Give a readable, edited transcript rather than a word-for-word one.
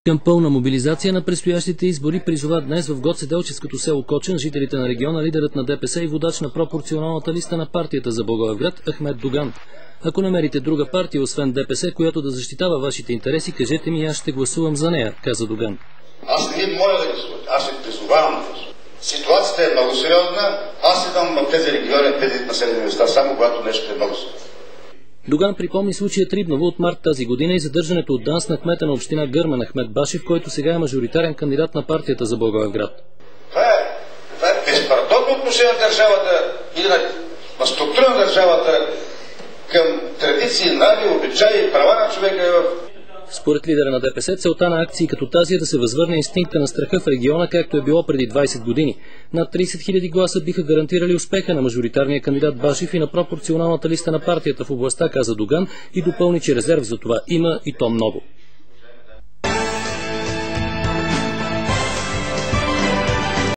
Към пълна мобилизация на предстоящите избори призова днес в Гоцеделчевското село Кочен жителите на региона лидерът на ДПС и водач на пропорционалната листа на партията за Благоевград Ахмед Доган. Ако намерите друга партия, освен ДПС, която да защитава вашите интереси, кажете ми и аз ще гласувам за нея, каза Доган. Аз не ви моля да гласувате, аз ще призовавам да гласувате. Ситуацията е много сериозна, аз идвам в тези региони, тези населени места, само когато нещо е много сериозно. Доган припомни случая Трибново от март тази година и задържането от ДАНС на кмета на община Гърмен Ахмед Башев, който сега е мажоритарен кандидат на партията за Благоевград. Това е безпардонно отношение на държавата или на структура на държавата към традиции, нави, обичаи и права на човека. Според лидера на ДПС, целта на акции като тази е да се възвърне инстинкта на страха в региона, както е било преди 20 години. Над 30 000 гласа биха гарантирали успеха на мажоритарния кандидат Башев и на пропорционалната листа на партията в областта, каза Доган, и допълни, че резерв за това има и то много.